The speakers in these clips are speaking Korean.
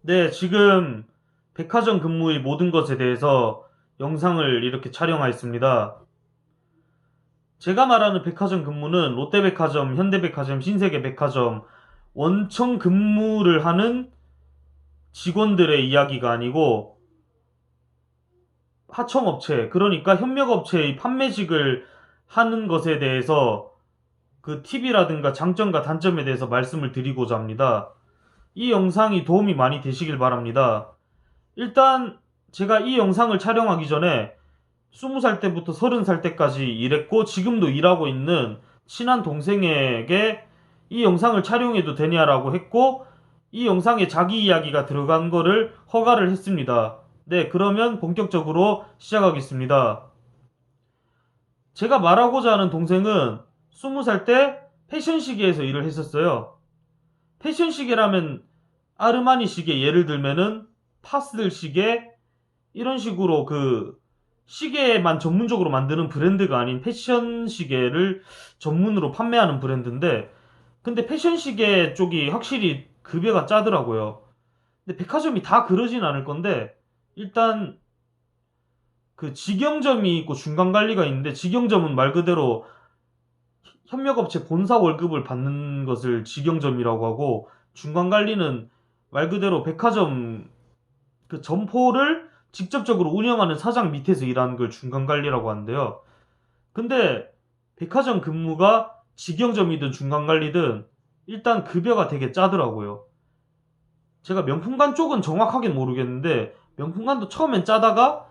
네, 지금 백화점 근무의 모든 것에 대해서 영상을 이렇게 촬영하였습니다. 제가 말하는 백화점 근무는 롯데백화점, 현대백화점, 신세계백화점 원청 근무를 하는 직원들의 이야기가 아니고 하청업체, 그러니까 협력업체의 판매직을 하는 것에 대해서 그 팁이라든가 장점과 단점에 대해서 말씀을 드리고자 합니다. 이 영상이 도움이 많이 되시길 바랍니다. 일단 제가 이 영상을 촬영하기 전에 20살 때부터 30살 때까지 일했고 지금도 일하고 있는 친한 동생에게 이 영상을 촬영해도 되냐라고 했고, 이 영상에 자기 이야기가 들어간 거를 허가를 했습니다. 네, 그러면 본격적으로 시작하겠습니다. 제가 말하고자 하는 동생은 20살 때 패션 시계에서 일을 했었어요. 패션 시계라면 아르마니 시계, 예를 들면은 파스들 시계, 이런 식으로 그 시계만 전문적으로 만드는 브랜드가 아닌 패션 시계를 전문으로 판매하는 브랜드인데, 근데 패션 시계 쪽이 확실히 급여가 짜더라고요. 근데 백화점이 다 그러진 않을 건데, 일단 그 직영점이 있고 중간 관리가 있는데, 직영점은 말 그대로 협력업체 본사 월급을 받는 것을 직영점이라고 하고, 중간 관리는 말 그대로 백화점 그 점포를 직접적으로 운영하는 사장 밑에서 일하는 걸 중간 관리라고 하는데요. 근데 백화점 근무가 직영점이든 중간 관리든 일단 급여가 되게 짜더라고요. 제가 명품관 쪽은 정확하게 모르겠는데, 명품관도 처음엔 짜다가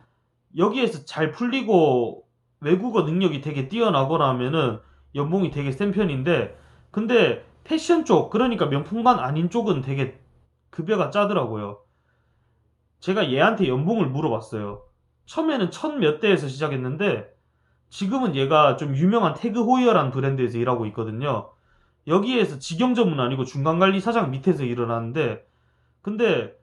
여기에서 잘 풀리고 외국어 능력이 되게 뛰어나거나 하면은 연봉이 되게 센 편인데, 근데 패션 쪽, 그러니까 명품관 아닌 쪽은 되게 급여가 짜더라고요. 제가 얘한테 연봉을 물어봤어요. 처음에는 천 몇 대에서 시작했는데 지금은 얘가 좀 유명한 태그 호이어라는 브랜드에서 일하고 있거든요. 여기에서 직영점은 아니고 중간관리 사장 밑에서 일을 하는데, 근데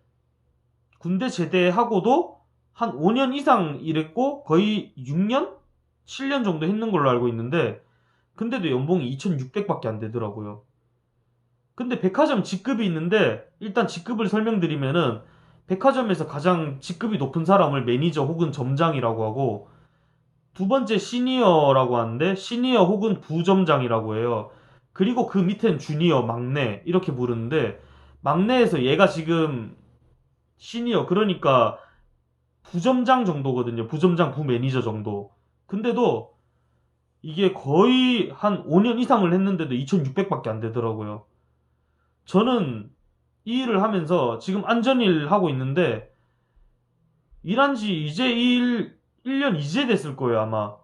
군대 제대하고도 한 5년 이상 일했고 거의 6년? 7년 정도 했는 걸로 알고 있는데, 근데도 연봉이 2,600밖에 안 되더라고요. 근데 백화점 직급이 있는데, 일단 직급을 설명드리면은 백화점에서 가장 직급이 높은 사람을 매니저 혹은 점장이라고 하고, 두 번째 시니어라고 하는데 시니어 혹은 부점장이라고 해요. 그리고 그 밑엔 주니어, 막내 이렇게 부르는데, 막내에서 얘가 지금 시니어, 그러니까 부점장 정도거든요. 부점장, 부매니저 정도. 근데도 이게 거의 한 5년 이상을 했는데도 2,600밖에 안 되더라고요. 저는 이 일을 하면서 지금 안전일 하고 있는데, 일한 지 이제 1년 이제 됐을 거예요, 아마.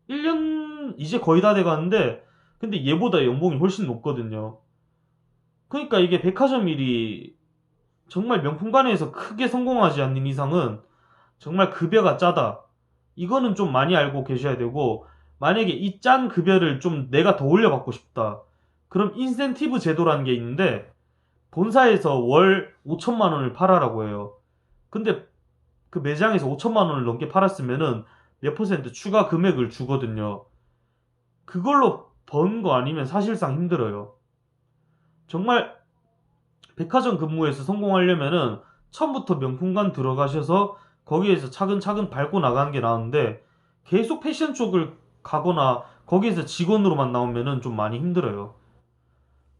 1년 이제 거의 다 돼가는데, 근데 얘보다 연봉이 훨씬 높거든요. 그러니까 이게 백화점 일이 정말 명품관에서 크게 성공하지 않는 이상은 정말 급여가 짜다. 이거는 좀 많이 알고 계셔야 되고, 만약에 이 짠 급여를 좀 내가 더 올려받고 싶다. 그럼 인센티브 제도라는 게 있는데, 본사에서 월 5천만 원을 팔아라고 해요. 근데 그 매장에서 5천만 원을 넘게 팔았으면은 몇 퍼센트 추가 금액을 주거든요. 그걸로 번 거 아니면 사실상 힘들어요. 정말 백화점 근무에서 성공하려면은 처음부터 명품관 들어가셔서 거기에서 차근차근 밟고 나가는 게 나은데, 계속 패션 쪽을 가거나 거기에서 직원으로만 나오면은 좀 많이 힘들어요.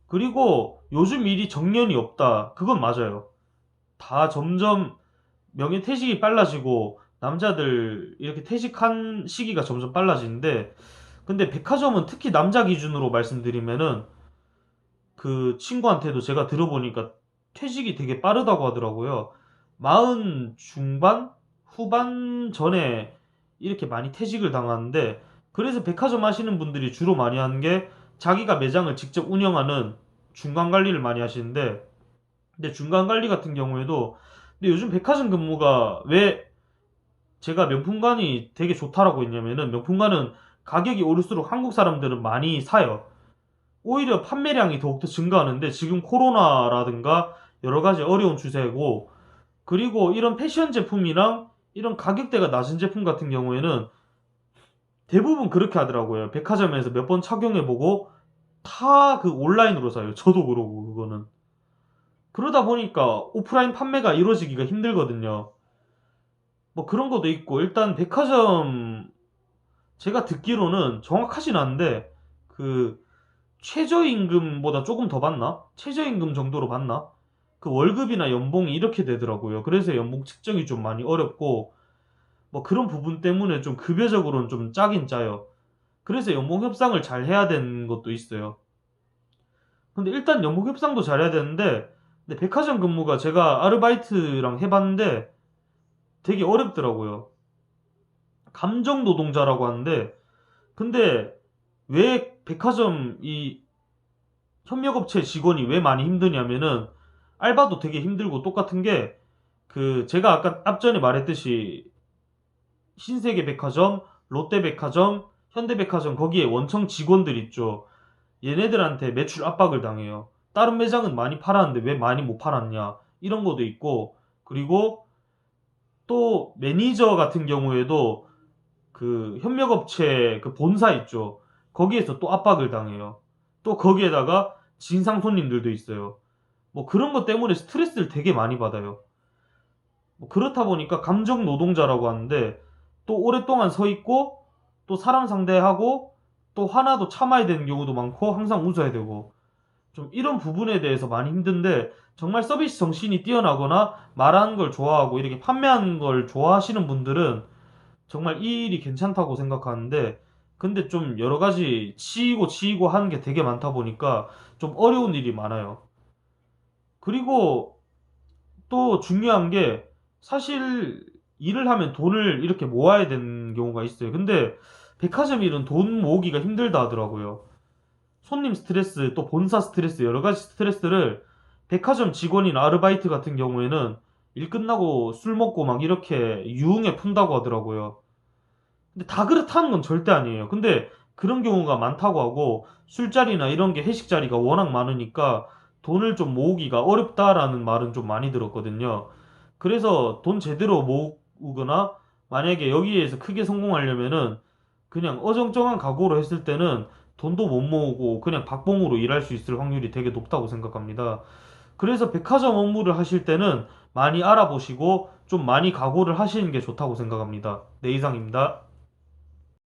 그리고 요즘 일이 정년이 없다. 그건 맞아요. 다 점점 명예퇴직이 빨라지고 남자들 이렇게 퇴직한 시기가 점점 빨라지는데, 근데 백화점은 특히 남자 기준으로 말씀드리면은 그 친구한테도 제가 들어보니까 퇴직이 되게 빠르다고 하더라고요. 40 중반? 후반 전에 이렇게 많이 퇴직을 당하는데, 그래서 백화점 하시는 분들이 주로 많이 하는 게 자기가 매장을 직접 운영하는 중간 관리를 많이 하시는데, 근데 중간 관리 같은 경우에도, 근데 요즘 백화점 근무가 왜 제가 명품관이 되게 좋다라고 했냐면은, 명품관은 가격이 오를수록 한국 사람들은 많이 사요. 오히려 판매량이 더욱더 증가하는데, 지금 코로나라든가 여러 가지 어려운 추세고, 그리고 이런 패션 제품이랑 이런 가격대가 낮은 제품 같은 경우에는 대부분 그렇게 하더라고요. 백화점에서 몇 번 착용해보고 다 그 온라인으로 사요. 저도 그러고, 그거는. 그러다 보니까 오프라인 판매가 이루어지기가 힘들거든요. 뭐 그런 것도 있고, 일단 백화점, 제가 듣기로는 정확하진 않은데, 그, 최저임금보다 조금 더 받나? 최저임금 정도로 받나? 그 월급이나 연봉이 이렇게 되더라고요. 그래서 연봉 측정이 좀 많이 어렵고, 뭐 그런 부분 때문에 좀 급여적으로는 좀 짜긴 짜요. 그래서 연봉 협상을 잘 해야 되는 것도 있어요. 근데 일단 연봉 협상도 잘해야 되는데, 근데 백화점 근무가 제가 아르바이트랑 해봤는데 되게 어렵더라고요. 감정 노동자라고 하는데, 근데 왜 백화점 이 협력업체 직원이 왜 많이 힘드냐면은, 알바도 되게 힘들고 똑같은 게, 그 제가 아까 앞전에 말했듯이 신세계백화점, 롯데백화점, 현대백화점 거기에 원청 직원들 있죠. 얘네들한테 매출 압박을 당해요. 다른 매장은 많이 팔았는데 왜 많이 못 팔았냐, 이런 것도 있고, 그리고 또 매니저 같은 경우에도 그 협력업체 그 본사 있죠. 거기에서 또 압박을 당해요. 또 거기에다가 진상 손님들도 있어요. 뭐 그런 것 때문에 스트레스를 되게 많이 받아요. 뭐 그렇다 보니까 감정 노동자라고 하는데, 또 오랫동안 서 있고 또 사람 상대하고 또 화나도 참아야 되는 경우도 많고 항상 웃어야 되고, 좀 이런 부분에 대해서 많이 힘든데, 정말 서비스 정신이 뛰어나거나 말하는 걸 좋아하고 이렇게 판매하는 걸 좋아하시는 분들은 정말 이 일이 괜찮다고 생각하는데, 근데 좀 여러 가지 치이고 하는 게 되게 많다 보니까 좀 어려운 일이 많아요. 그리고 또 중요한 게, 사실 일을 하면 돈을 이렇게 모아야 되는 경우가 있어요. 근데 백화점 일은 돈 모으기가 힘들다 하더라고요. 손님 스트레스, 또 본사 스트레스, 여러 가지 스트레스를 백화점 직원이나 아르바이트 같은 경우에는 일 끝나고 술 먹고 막 이렇게 유흥에 푼다고 하더라고요. 근데 다 그렇다는 건 절대 아니에요. 근데 그런 경우가 많다고 하고, 술자리나 이런 게 회식 자리가 워낙 많으니까 돈을 좀 모으기가 어렵다라는 말은 좀 많이 들었거든요. 그래서 돈 제대로 모으거나 만약에 여기에서 크게 성공하려면은 그냥 어정쩡한 각오로 했을 때는 돈도 못 모으고 그냥 박봉으로 일할 수 있을 확률이 되게 높다고 생각합니다. 그래서 백화점 업무를 하실 때는 많이 알아보시고 좀 많이 각오를 하시는 게 좋다고 생각합니다. 네, 이상입니다.